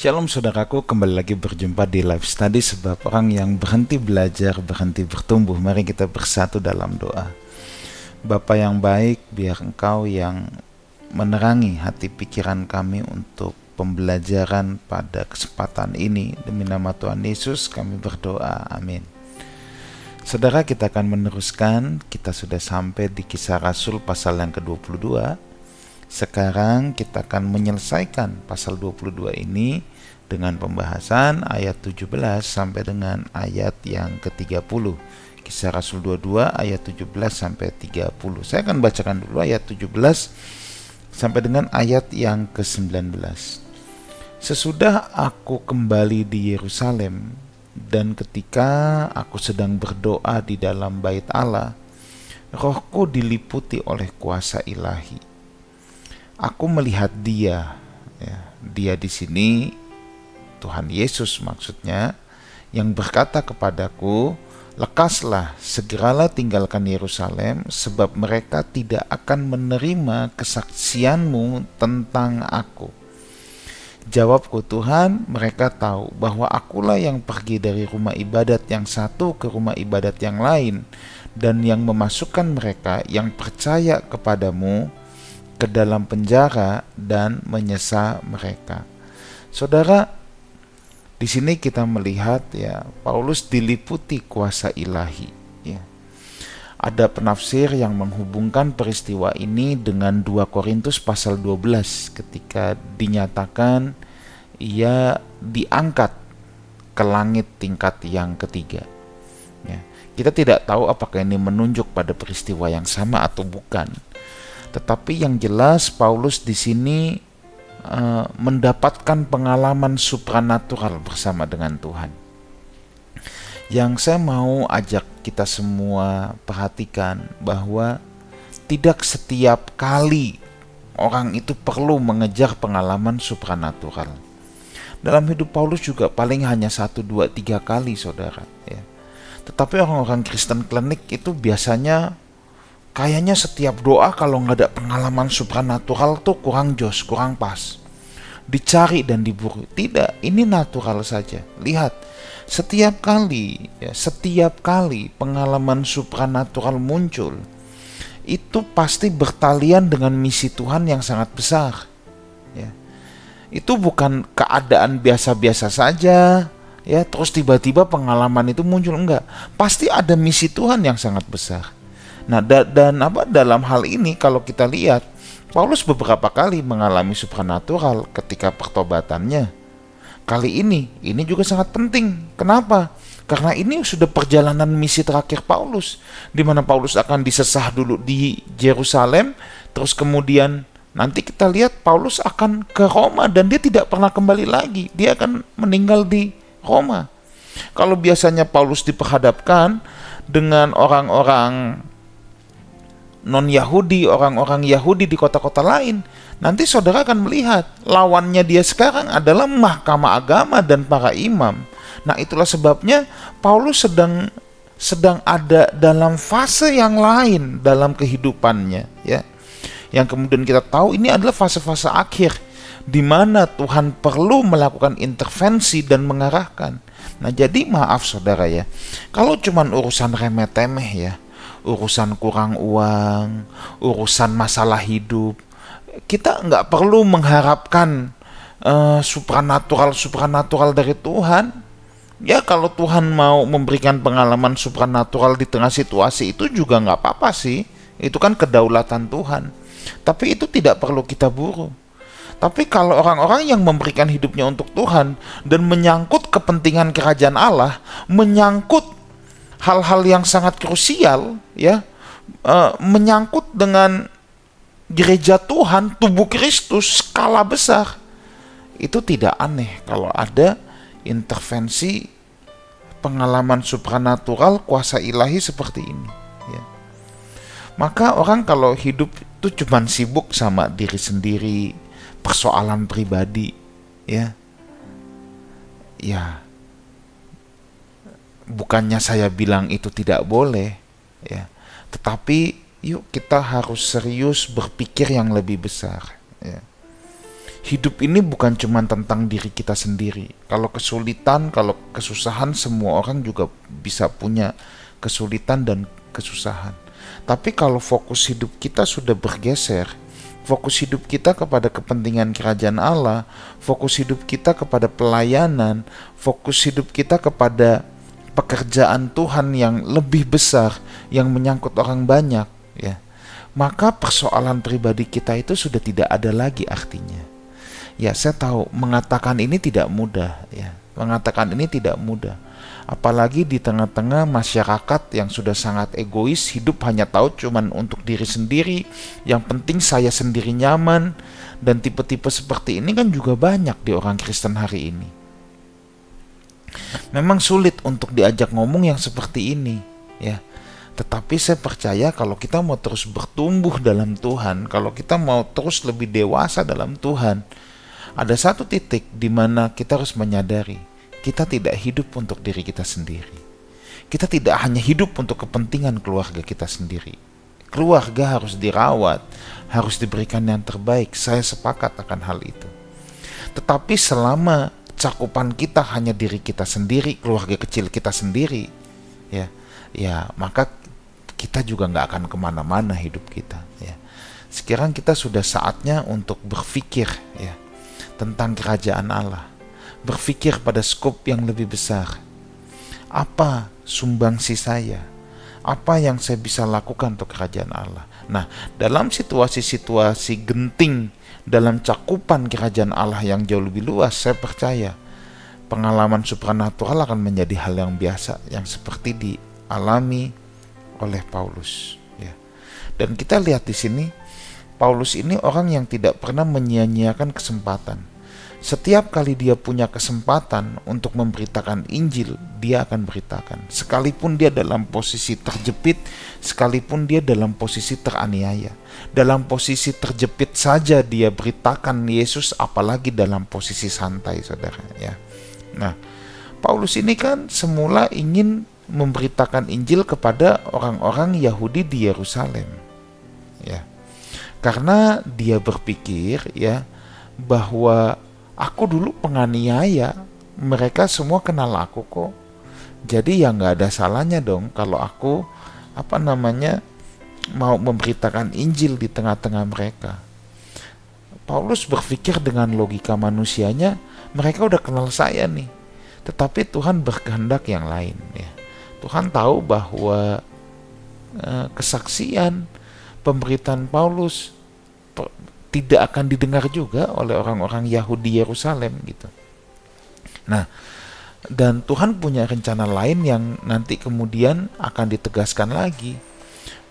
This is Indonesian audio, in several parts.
Shalom saudaraku, kembali lagi berjumpa di Live Study, sebab orang yang berhenti belajar, berhenti bertumbuh. Mari kita bersatu dalam doa. Bapa yang baik, biar Engkau yang menerangi hati pikiran kami untuk pembelajaran pada kesempatan ini. Demi nama Tuhan Yesus kami berdoa, amin. Saudara, kita akan meneruskan. Kita sudah sampai di Kisah Rasul pasal yang ke-22. Sekarang kita akan menyelesaikan pasal 22 ini dengan pembahasan ayat 17 sampai dengan ayat yang ke-30. Kisah Rasul 22 ayat 17 sampai 30. Saya akan bacakan dulu ayat 17 sampai dengan ayat yang ke-19. Sesudah aku kembali di Yerusalem, dan ketika aku sedang berdoa di dalam bait Allah, rohku diliputi oleh kuasa ilahi. Aku melihat dia di sini Tuhan Yesus maksudnya, yang berkata kepadaku, lekaslah, segeralah tinggalkan Yerusalem, sebab mereka tidak akan menerima kesaksianmu tentang aku. Jawabku, Tuhan, mereka tahu bahwa akulah yang pergi dari rumah ibadat yang satu ke rumah ibadat yang lain, dan yang memasukkan mereka yang percaya kepadamu ke dalam penjara dan menyesa mereka. Saudara, di sini kita melihat Paulus diliputi kuasa ilahi. Ada penafsir yang menghubungkan peristiwa ini dengan 2 Korintus pasal 12 ketika dinyatakan ia diangkat ke langit tingkat yang ketiga. Kita tidak tahu apakah ini menunjuk pada peristiwa yang sama atau bukan. Tetapi yang jelas Paulus di sini mendapatkan pengalaman supranatural bersama dengan Tuhan. Yang saya mau ajak kita semua perhatikan bahwa tidak setiap kali orang itu perlu mengejar pengalaman supranatural. Dalam hidup Paulus juga paling hanya 1, 2, 3 kali, saudara. Tetapi orang-orang Kristen klinik itu biasanya kayaknya setiap doa kalau nggak ada pengalaman supranatural tuh kurang jos, kurang pas. Dicari dan diburu. Tidak, ini natural saja. Lihat, setiap kali pengalaman supranatural muncul, itu pasti bertalian dengan misi Tuhan yang sangat besar. Itu bukan keadaan biasa-biasa saja, terus tiba-tiba pengalaman itu muncul, enggak. Pasti ada misi Tuhan yang sangat besar. Nah, dalam hal ini kalau kita lihat, Paulus beberapa kali mengalami supranatural ketika pertobatannya. Kali ini juga sangat penting. Kenapa? Karena ini sudah perjalanan misi terakhir Paulus, di mana Paulus akan disesah dulu di Yerusalem, terus kemudian nanti kita lihat Paulus akan ke Roma dan dia tidak pernah kembali lagi. Dia akan meninggal di Roma. Kalau biasanya Paulus diperhadapkan dengan orang-orang non-Yahudi, orang-orang Yahudi di kota-kota lain, nanti saudara akan melihat lawannya dia sekarang adalah mahkamah agama dan para imam. Nah, itulah sebabnya Paulus sedang ada dalam fase yang lain dalam kehidupannya, yang kemudian kita tahu ini adalah fase-fase akhir di mana Tuhan perlu melakukan intervensi dan mengarahkan. Nah, jadi maaf saudara kalau cuman urusan remeh-temeh urusan kurang uang, urusan masalah hidup, kita nggak perlu mengharapkan supranatural dari Tuhan. Kalau Tuhan mau memberikan pengalaman supranatural di tengah situasi itu juga nggak apa-apa sih. Itu kan kedaulatan Tuhan. Tapi itu tidak perlu kita buru. Tapi kalau orang-orang yang memberikan hidupnya untuk Tuhan dan menyangkut kepentingan kerajaan Allah, menyangkut hal-hal yang sangat krusial, menyangkut dengan gereja Tuhan, tubuh Kristus skala besar, itu tidak aneh kalau ada intervensi pengalaman supranatural kuasa ilahi seperti ini. Maka orang kalau hidup itu cuma sibuk sama diri sendiri, persoalan pribadi, bukannya saya bilang itu tidak boleh, tetapi yuk kita harus serius berpikir yang lebih besar. Hidup ini bukan cuma tentang diri kita sendiri. Kalau kesulitan, kalau kesusahan, semua orang juga bisa punya kesulitan dan kesusahan. Tapi kalau fokus hidup kita sudah bergeser, fokus hidup kita kepada kepentingan kerajaan Allah, fokus hidup kita kepada pelayanan, fokus hidup kita kepada pekerjaan Tuhan yang lebih besar, yang menyangkut orang banyak, ya, maka persoalan pribadi kita itu sudah tidak ada lagi artinya. Ya, saya tahu mengatakan ini tidak mudah, ya. Mengatakan ini tidak mudah. Apalagi di tengah-tengah masyarakat yang sudah sangat egois, hidup hanya tahu cuman untuk diri sendiri, yang penting saya sendiri nyaman, dan tipe-tipe seperti ini kan juga banyak di orang Kristen hari ini. Memang sulit untuk diajak ngomong yang seperti ini, ya. Tetapi saya percaya kalau kita mau terus bertumbuh dalam Tuhan, kalau kita mau terus lebih dewasa dalam Tuhan, ada satu titik di mana kita harus menyadari kita tidak hidup untuk diri kita sendiri. Kita tidak hanya hidup untuk kepentingan keluarga kita sendiri. Keluarga harus dirawat, harus diberikan yang terbaik. Saya sepakat akan hal itu. Tetapi selama cakupan kita hanya diri kita sendiri, keluarga kecil kita sendiri, ya maka kita juga nggak akan kemana-mana hidup kita. Ya. Sekarang kita sudah saatnya untuk berpikir, ya, tentang kerajaan Allah, berpikir pada skop yang lebih besar. Apa sumbangsi saya? Apa yang saya bisa lakukan untuk kerajaan Allah? Nah, dalam situasi-situasi genting, dalam cakupan kerajaan Allah yang jauh lebih luas, saya percaya pengalaman supranatural akan menjadi hal yang biasa, yang seperti dialami oleh Paulus. Ya. Dan kita lihat di sini, Paulus ini orang yang tidak pernah menyia-nyiakan kesempatan. Setiap kali dia punya kesempatan untuk memberitakan Injil, dia akan beritakan. Sekalipun dia dalam posisi terjepit, sekalipun dia dalam posisi teraniaya. Dalam posisi terjepit saja dia beritakan Yesus, apalagi dalam posisi santai, saudara. Ya. Nah, Paulus ini kan semula ingin memberitakan Injil kepada orang-orang Yahudi di Yerusalem. Ya. Karena dia berpikir, ya, bahwa aku dulu penganiaya, mereka semua kenal aku kok. Jadi ya nggak ada salahnya dong kalau aku mau memberitakan Injil di tengah-tengah mereka. Paulus berpikir dengan logika manusianya, mereka udah kenal saya nih. Tetapi Tuhan berkehendak yang lain. Ya. Tuhan tahu bahwa kesaksian pemberitaan Paulus tidak akan didengar juga oleh orang-orang Yahudi Yerusalem gitu. Nah, dan Tuhan punya rencana lain yang nanti kemudian akan ditegaskan lagi,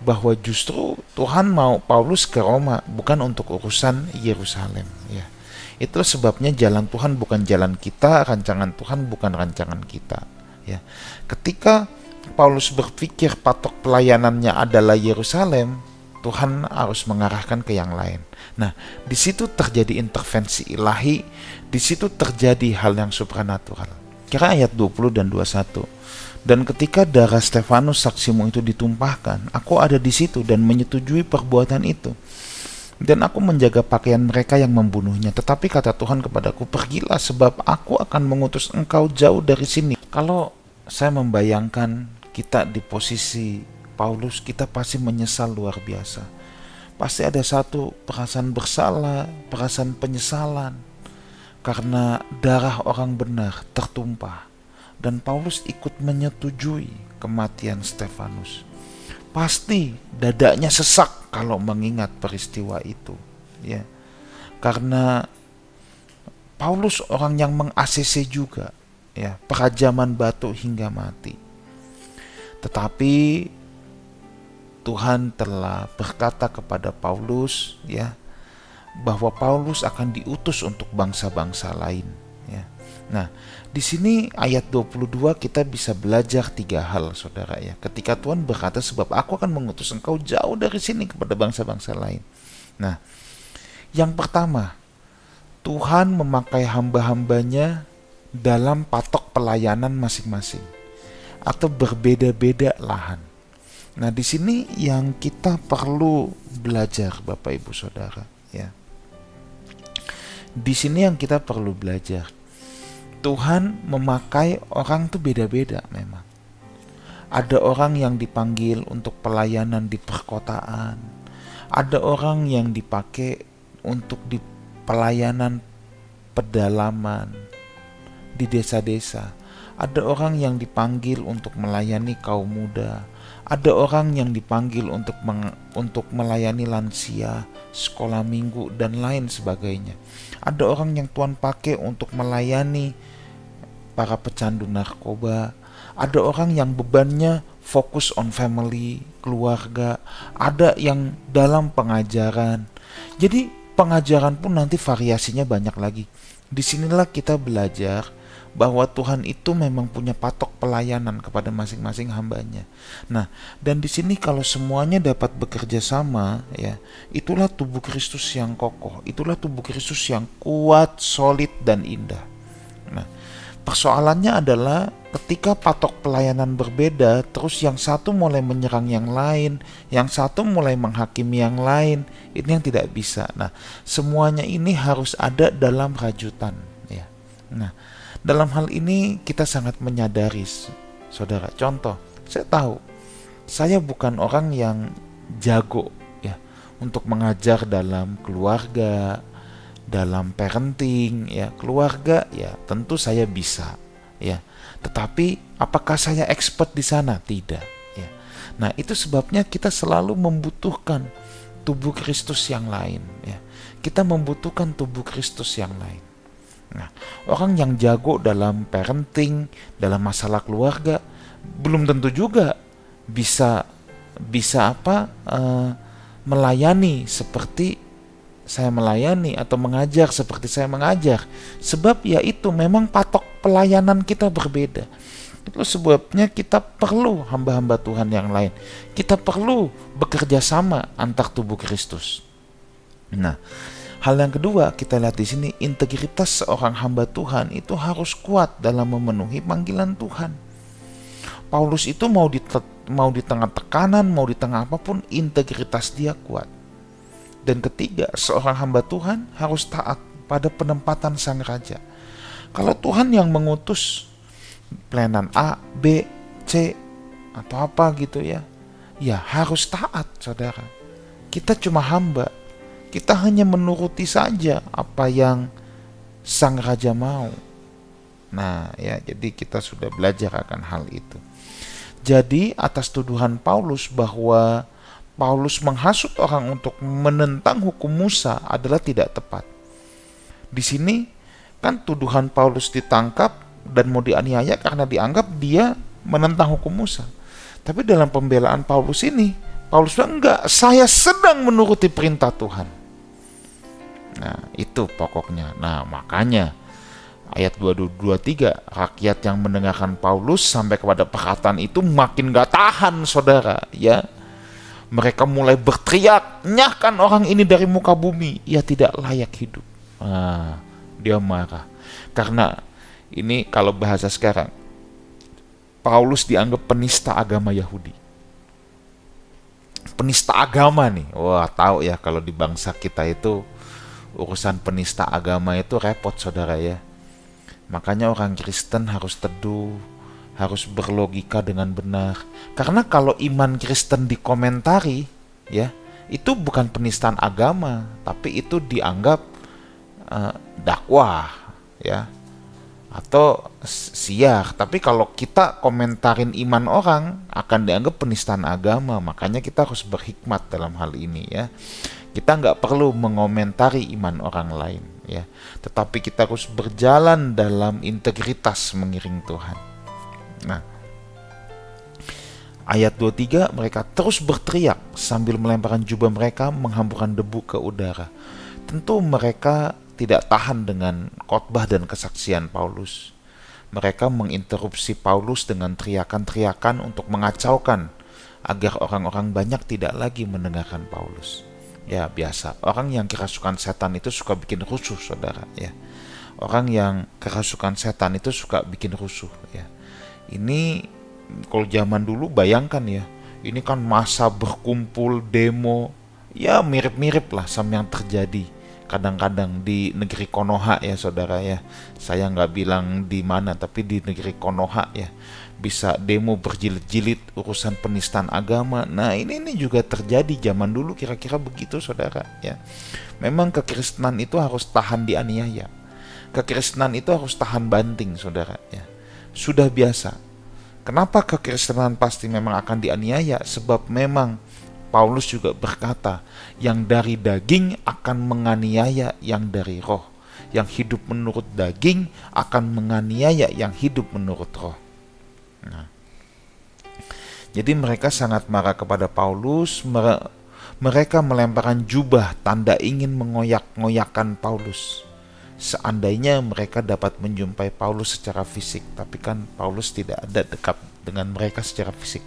bahwa justru Tuhan mau Paulus ke Roma bukan untuk urusan Yerusalem. Ya, itu sebabnya jalan Tuhan bukan jalan kita, rancangan Tuhan bukan rancangan kita. Ya, ketika Paulus berpikir patok pelayanannya adalah Yerusalem, Tuhan harus mengarahkan ke yang lain. Nah, di situ terjadi intervensi ilahi, di situ terjadi hal yang supranatural. Kira ayat 20 dan 21. Dan ketika darah Stefanus saksimu itu ditumpahkan, aku ada di situ dan menyetujui perbuatan itu. Dan aku menjaga pakaian mereka yang membunuhnya. Tetapi kata Tuhan kepadaku, pergilah sebab aku akan mengutus engkau jauh dari sini. Kalau saya membayangkan kita di posisi Paulus, kita pasti menyesal luar biasa. Pasti ada satu perasaan bersalah, perasaan penyesalan karena darah orang benar tertumpah. Dan Paulus ikut menyetujui kematian Stefanus. Pasti dadanya sesak kalau mengingat peristiwa itu, ya. Karena Paulus orang yang meng-ACC juga, ya, perajaman batu hingga mati. Tetapi Tuhan telah berkata kepada Paulus, ya, bahwa Paulus akan diutus untuk bangsa-bangsa lain, ya. Nah, di sini ayat 22 kita bisa belajar 3 hal, saudara, ya. Ketika Tuhan berkata, sebab aku akan mengutus engkau jauh dari sini kepada bangsa-bangsa lain. Nah, yang pertama, Tuhan memakai hamba-hambanya dalam patok pelayanan masing-masing atau berbeda-beda lahan. Nah, di sini yang kita perlu belajar, Bapak Ibu Saudara, ya. Di sini yang kita perlu belajar. Tuhan memakai orang tuh beda-beda memang. Ada orang yang dipanggil untuk pelayanan di perkotaan. Ada orang yang dipakai untuk di pelayanan pedalaman di desa-desa. Ada orang yang dipanggil untuk melayani kaum muda. Ada orang yang dipanggil untuk melayani lansia, sekolah minggu, dan lain sebagainya. Ada orang yang Tuhan pakai untuk melayani para pecandu narkoba. Ada orang yang bebannya fokus on family, keluarga. Ada yang dalam pengajaran. Jadi pengajaran pun nanti variasinya banyak lagi. Disinilah kita belajar bahwa Tuhan itu memang punya patok pelayanan kepada masing-masing hambanya. Nah, dan di sini kalau semuanya dapat bekerja sama, ya, itulah tubuh Kristus yang kokoh, itulah tubuh Kristus yang kuat, solid, dan indah. Nah, persoalannya adalah ketika patok pelayanan berbeda, terus yang satu mulai menyerang yang lain, yang satu mulai menghakimi yang lain, ini yang tidak bisa. Nah, semuanya ini harus ada dalam rajutan, ya. Nah, dalam hal ini kita sangat menyadari, saudara. Contoh, saya tahu saya bukan orang yang jago, ya, untuk mengajar dalam keluarga, dalam parenting, ya. Keluarga, ya, tentu saya bisa, ya. Tetapi apakah saya expert di sana? Tidak, ya. Nah, itu sebabnya kita selalu membutuhkan tubuh Kristus yang lain, ya. Kita membutuhkan tubuh Kristus yang lain. Nah, orang yang jago dalam parenting, dalam masalah keluarga, belum tentu juga bisa melayani seperti saya melayani atau mengajar seperti saya mengajar. Sebab ya itu memang patok pelayanan kita berbeda. Itu sebabnya kita perlu hamba-hamba Tuhan yang lain. Kita perlu bekerja sama antar tubuh Kristus. Nah, hal yang kedua kita lihat di sini, integritas seorang hamba Tuhan itu harus kuat dalam memenuhi panggilan Tuhan. Paulus itu mau di tengah tekanan, mau di tengah apapun, integritas dia kuat. Dan ketiga, seorang hamba Tuhan harus taat pada penempatan sang raja. Kalau Tuhan yang mengutus pelayanan A, B, C, atau apa gitu, ya harus taat, saudara. Kita cuma hamba. Kita hanya menuruti saja apa yang sang raja mau. Nah, ya, jadi kita sudah belajar akan hal itu. Jadi atas tuduhan Paulus bahwa Paulus menghasut orang untuk menentang hukum Musa adalah tidak tepat. Di sini kan tuduhan Paulus ditangkap dan mau dianiaya karena dianggap dia menentang hukum Musa. Tapi dalam pembelaan Paulus ini, Paulus bilang, enggak, saya sedang menuruti perintah Tuhan. Nah, itu pokoknya. Nah, makanya ayat 22-23, rakyat yang mendengarkan Paulus sampai kepada perkataan itu makin gak tahan, saudara, ya. Mereka mulai berteriak, nyahkan orang ini dari muka bumi, ia tidak layak hidup. Nah, dia marah. Karena ini kalau bahasa sekarang, Paulus dianggap penista agama Yahudi. Penista agama nih. Wah, tahu ya kalau di bangsa kita itu urusan penista agama itu repot, saudara, ya. Makanya orang Kristen harus teduh, harus berlogika dengan benar. Karena kalau iman Kristen dikomentari, ya, itu bukan penistaan agama, tapi itu dianggap dakwah, ya, atau siar. Tapi kalau kita komentarin iman orang, akan dianggap penistaan agama. Makanya kita harus berhikmat dalam hal ini, ya. Kita nggak perlu mengomentari iman orang lain, ya, tetapi kita harus berjalan dalam integritas mengiring Tuhan. Nah, ayat 23, mereka terus berteriak sambil melemparkan jubah mereka, menghamburkan debu ke udara. Tentu mereka tidak tahan dengan khotbah dan kesaksian Paulus. Mereka menginterupsi Paulus dengan teriakan-teriakan untuk mengacaukan agar orang-orang banyak tidak lagi mendengarkan Paulus. Ya, biasa, orang yang kerasukan setan itu suka bikin rusuh, saudara, ya. Orang yang kerasukan setan itu suka bikin rusuh, ya. Ini kalau zaman dulu bayangkan, ya, ini kan masa berkumpul demo, ya mirip-mirip lah sama yang terjadi kadang-kadang di negeri Konoha ya saudara ya. Saya nggak bilang di mana, tapi di negeri Konoha ya. Bisa demo berjilid-jilid urusan penistaan agama. Nah ini juga terjadi zaman dulu kira-kira begitu saudara ya. Memang kekristenan itu harus tahan dianiaya. Kekristenan itu harus tahan banting saudara ya. Sudah biasa. Kenapa kekristenan pasti memang akan dianiaya? Sebab memang Paulus juga berkata, yang dari daging akan menganiaya yang dari roh. Yang hidup menurut daging akan menganiaya yang hidup menurut roh. Nah, jadi mereka sangat marah kepada Paulus. Mereka melemparkan jubah tanda ingin mengoyak-ngoyakan Paulus. Seandainya mereka dapat menjumpai Paulus secara fisik, tapi kan Paulus tidak ada dekat dengan mereka secara fisik.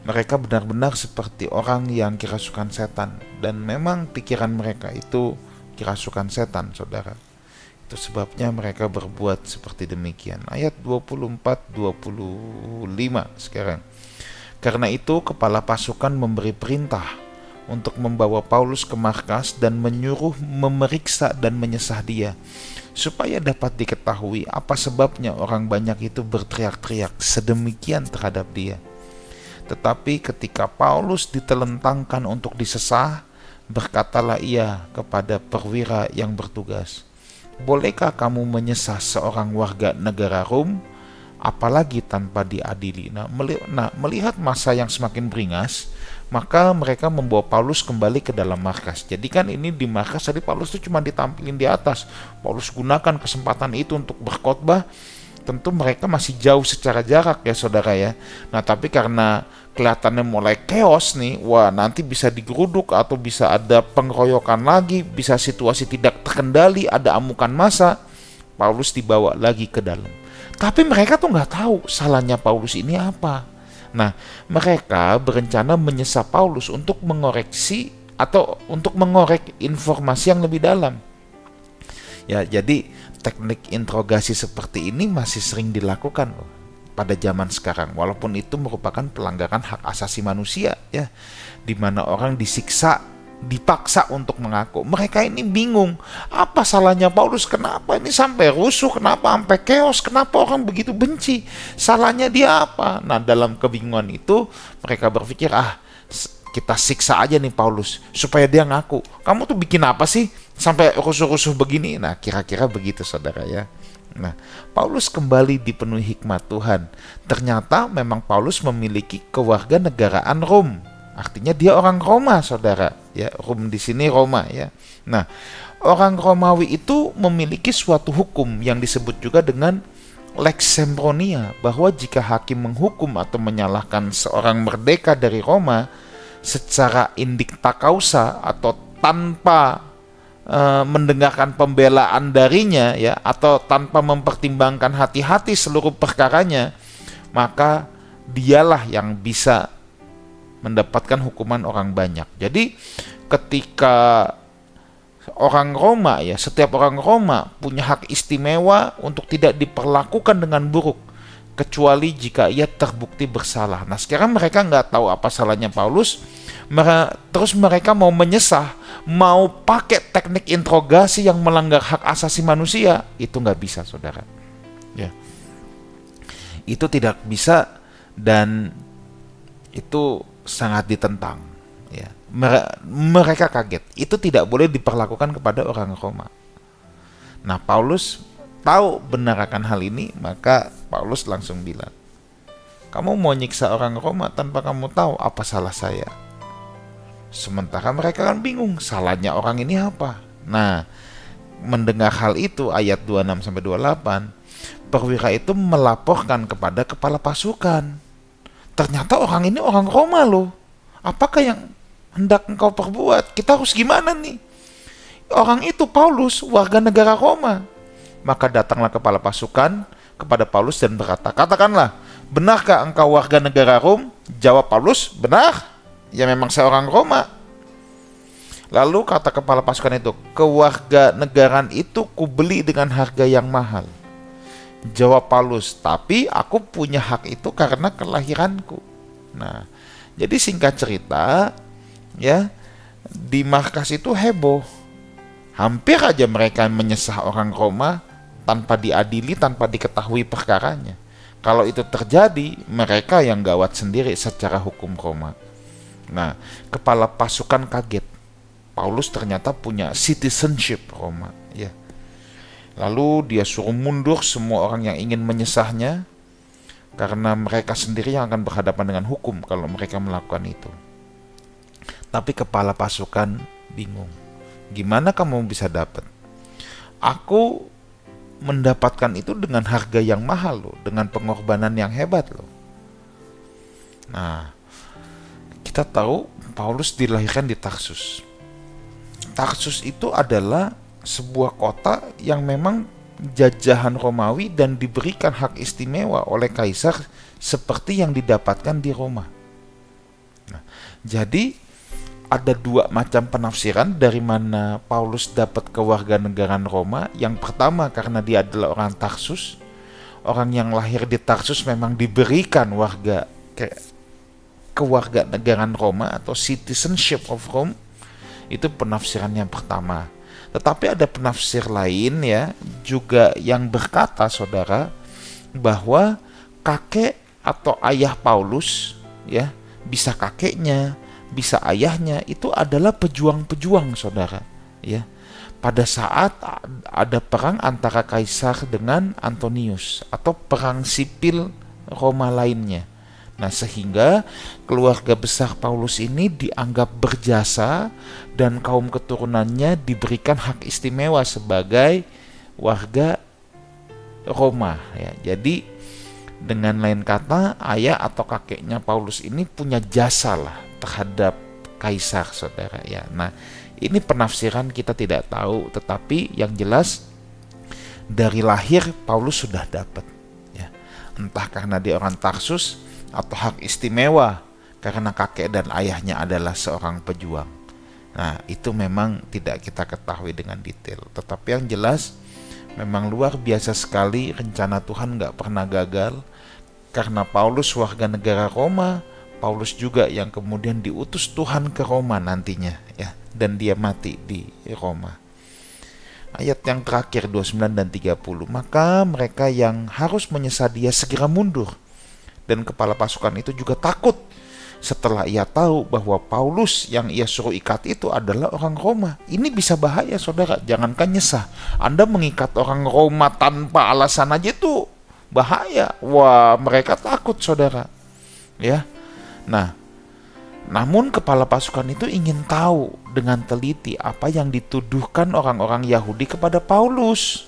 Mereka benar-benar seperti orang yang kerasukan setan, dan memang pikiran mereka itu kerasukan setan saudara. Itu sebabnya mereka berbuat seperti demikian. Ayat 24-25 sekarang. Karena itu kepala pasukan memberi perintah untuk membawa Paulus ke markas dan menyuruh memeriksa dan menyesah dia, supaya dapat diketahui apa sebabnya orang banyak itu berteriak-teriak sedemikian terhadap dia. Tetapi ketika Paulus ditelentangkan untuk disesah, berkatalah ia kepada perwira yang bertugas, bolehkah kamu menyesah seorang warga negara Rom, apalagi tanpa diadili? Nah, melihat masa yang semakin beringas, maka mereka membawa Paulus kembali ke dalam markas. Jadi kan ini di markas tadi Paulus itu cuma ditampilin di atas. Paulus gunakan kesempatan itu untuk berkhotbah. Tentu mereka masih jauh secara jarak ya saudara ya. Nah tapi karena kelihatannya mulai chaos nih, wah nanti bisa digeruduk atau bisa ada pengeroyokan lagi, bisa situasi tidak terkendali, ada amukan massa, Paulus dibawa lagi ke dalam. Tapi mereka tuh nggak tahu salahnya Paulus ini apa. Nah mereka berencana menyesah Paulus untuk mengoreksi atau untuk mengorek informasi yang lebih dalam. Ya jadi teknik interogasi seperti ini masih sering dilakukan loh pada zaman sekarang, walaupun itu merupakan pelanggaran hak asasi manusia ya, di mana orang disiksa, dipaksa untuk mengaku. Mereka ini bingung, apa salahnya Paulus, kenapa ini sampai rusuh, kenapa sampai chaos, kenapa orang begitu benci, salahnya dia apa? Nah dalam kebingungan itu mereka berpikir, kita siksa aja nih Paulus supaya dia ngaku. Kamu tuh bikin apa sih sampai rusuh-rusuh begini? Nah kira-kira begitu saudara ya. Nah Paulus kembali dipenuhi hikmat Tuhan. Ternyata memang Paulus memiliki kewarganegaraan Rom. Artinya dia orang Roma saudara ya. Rom di sini Roma ya. Nah orang Romawi itu memiliki suatu hukum yang disebut juga dengan Lex Sempronia, bahwa jika hakim menghukum atau menyalahkan seorang merdeka dari Roma secara indicta causa atau tanpa mendengarkan pembelaan darinya ya, atau tanpa mempertimbangkan hati-hati seluruh perkaranya, maka dialah yang bisa mendapatkan hukuman orang banyak. Jadi ketika orang Roma ya, setiap orang Roma punya hak istimewa untuk tidak diperlakukan dengan buruk kecuali jika ia terbukti bersalah. Nah sekarang mereka nggak tahu apa salahnya Paulus, terus mereka mau menyesah, mau pakai teknik interogasi yang melanggar hak asasi manusia. Itu nggak bisa saudara ya, itu tidak bisa dan itu sangat ditentang ya. Mereka kaget, itu tidak boleh diperlakukan kepada orang Roma. Nah Paulus tahu benar akan hal ini, maka Paulus langsung bilang, kamu mau nyiksa orang Roma tanpa kamu tahu apa salah saya. Sementara mereka kan bingung, salahnya orang ini apa. Nah mendengar hal itu, ayat 26-28, perwira itu melaporkan kepada kepala pasukan, ternyata orang ini orang Roma loh, apakah yang hendak engkau perbuat? Kita harus gimana nih? Orang itu Paulus, warga negara Roma. Maka datanglah kepala pasukan kepada Paulus dan berkata, katakanlah, benarkah engkau warga negara Rom? Jawab Paulus, benar, ya memang saya orang Roma. Lalu kata kepala pasukan itu, kewarganegaraan itu kubeli dengan harga yang mahal. Jawab Paulus, tapi aku punya hak itu karena kelahiranku. Nah, jadi singkat cerita, ya di markas itu heboh. Hampir aja mereka menyesah orang Roma tanpa diadili, tanpa diketahui perkaranya. Kalau itu terjadi, mereka yang gawat sendiri secara hukum Roma. Nah, kepala pasukan kaget. Paulus ternyata punya citizenship Roma, ya. Lalu dia suruh mundur semua orang yang ingin menyesahnya, karena mereka sendiri yang akan berhadapan dengan hukum kalau mereka melakukan itu. Tapi kepala pasukan bingung. Gimana kamu bisa dapat? Aku mendapatkan itu dengan harga yang mahal loh, dengan pengorbanan yang hebat loh. Nah, kita tahu Paulus dilahirkan di Tarsus. Tarsus itu adalah sebuah kota yang memang jajahan Romawi dan diberikan hak istimewa oleh kaisar seperti yang didapatkan di Roma. Nah, jadi ada dua macam penafsiran dari mana Paulus dapat kewarganegaraan Roma. Yang pertama karena dia adalah orang Tarsus. Orang yang lahir di Tarsus memang diberikan kewarganegaraan Roma atau citizenship of Rome. Itu penafsiran yang pertama. Tetapi ada penafsir lain ya, juga yang berkata saudara, bahwa kakek atau ayah Paulus ya, bisa kakeknya, bisa ayahnya, itu adalah pejuang-pejuang saudara ya. Pada saat ada perang antara kaisar dengan Antonius atau perang sipil Roma lainnya. Nah, sehingga keluarga besar Paulus ini dianggap berjasa dan kaum keturunannya diberikan hak istimewa sebagai warga Roma ya. Jadi dengan lain kata, ayah atau kakeknya Paulus ini punya jasa lah terhadap kaisar saudara ya. Nah, ini penafsiran kita tidak tahu, tetapi yang jelas dari lahir Paulus sudah dapat ya. Entah karena dia orang Tarsus atau hak istimewa karena kakek dan ayahnya adalah seorang pejuang. Nah, itu memang tidak kita ketahui dengan detail. Tetapi yang jelas memang luar biasa sekali, rencana Tuhan gak pernah gagal. Karena Paulus warga negara Roma, Paulus juga yang kemudian diutus Tuhan ke Roma nantinya ya, dan dia mati di Roma. Ayat yang terakhir 29 dan 30, maka mereka yang harus menyesal dia segera mundur. Dan kepala pasukan itu juga takut setelah ia tahu bahwa Paulus yang ia suruh ikat itu adalah orang Roma. Ini bisa bahaya saudara, jangankan nyesah, Anda mengikat orang Roma tanpa alasan aja itu bahaya. Wah, mereka takut saudara ya. Nah, namun kepala pasukan itu ingin tahu dengan teliti apa yang dituduhkan orang-orang Yahudi kepada Paulus.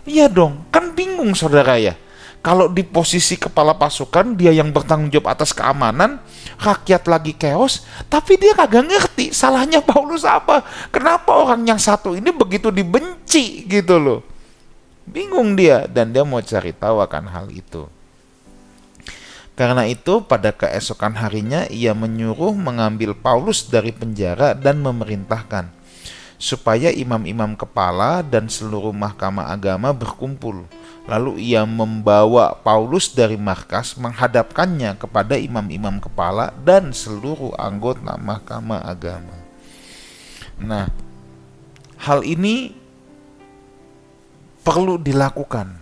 Iya dong, kan bingung saudara ya. Kalau di posisi kepala pasukan, dia yang bertanggung jawab atas keamanan, rakyat lagi chaos, tapi dia kagak ngerti salahnya Paulus apa. Kenapa orang yang satu ini begitu dibenci gitu loh. Bingung dia, dan dia mau cari tahu akan hal itu. Karena itu pada keesokan harinya ia menyuruh mengambil Paulus dari penjara dan memerintahkan supaya imam-imam kepala dan seluruh mahkamah agama berkumpul. Lalu ia membawa Paulus dari markas, menghadapkannya kepada imam-imam kepala dan seluruh anggota mahkamah agama. Nah, hal ini perlu dilakukan.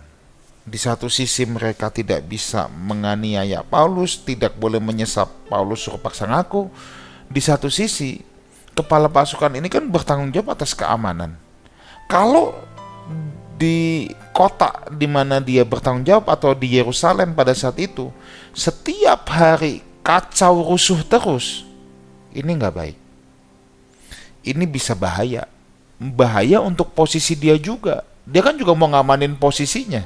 Di satu sisi mereka tidak bisa menganiaya Paulus, tidak boleh menyesap Paulus suruh paksa ngaku. Di satu sisi, kepala pasukan ini kan bertanggung jawab atas keamanan. Kalau di kota di mana dia bertanggung jawab atau di Yerusalem pada saat itu, setiap hari kacau rusuh terus, ini nggak baik. Ini bisa bahaya. Bahaya untuk posisi dia juga. Dia kan juga mau ngamanin posisinya,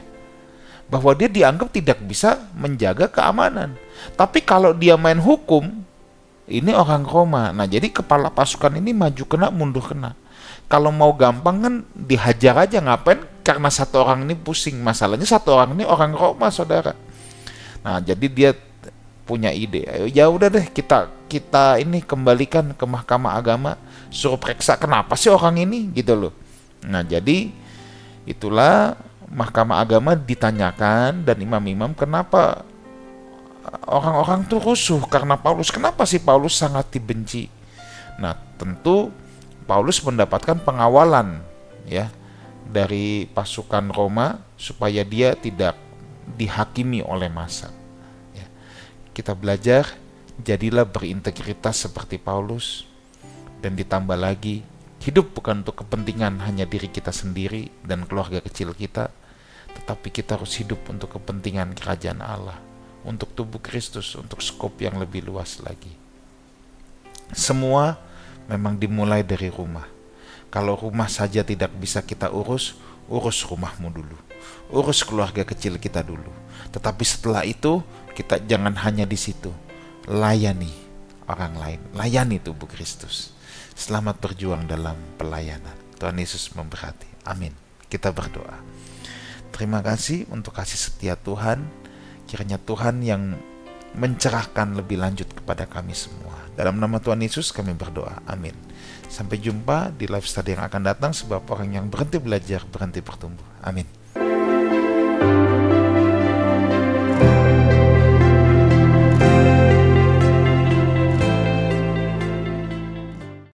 bahwa dia dianggap tidak bisa menjaga keamanan. Tapi kalau dia main hukum, ini orang Roma. Nah, jadi kepala pasukan ini maju kena, mundur kena. Kalau mau gampang kan dihajar aja, ngapain? Karena satu orang ini pusing. Masalahnya satu orang ini orang Roma, saudara. Nah, jadi dia punya ide. Ya udah deh, kita ini kembalikan ke mahkamah agama, suruh periksa kenapa sih orang ini gitu loh. Nah, jadi itulah mahkamah agama ditanyakan dan imam-imam kenapa orang-orang tuh rusuh karena Paulus. Kenapa sih Paulus sangat dibenci? Nah, tentu Paulus mendapatkan pengawalan ya, dari pasukan Roma supaya dia tidak dihakimi oleh massa. Ya. Kita belajar, jadilah berintegritas seperti Paulus, dan ditambah lagi, hidup bukan untuk kepentingan hanya diri kita sendiri dan keluarga kecil kita, tetapi kita harus hidup untuk kepentingan kerajaan Allah, untuk tubuh Kristus, untuk skop yang lebih luas lagi. Semua memang dimulai dari rumah. Kalau rumah saja tidak bisa kita urus rumahmu dulu. Urus keluarga kecil kita dulu. Tetapi setelah itu, kita jangan hanya di situ. Layani orang lain, layani tubuh Kristus. Selamat berjuang dalam pelayanan. Tuhan Yesus memberkati. Amin. Kita berdoa. Terima kasih untuk kasih setia Tuhan. Kiranya Tuhan yang mencerahkan lebih lanjut kepada kami semua. Dalam nama Tuhan Yesus kami berdoa. Amin. Sampai jumpa di live study yang akan datang, sebab orang yang berhenti belajar berhenti bertumbuh. Amin.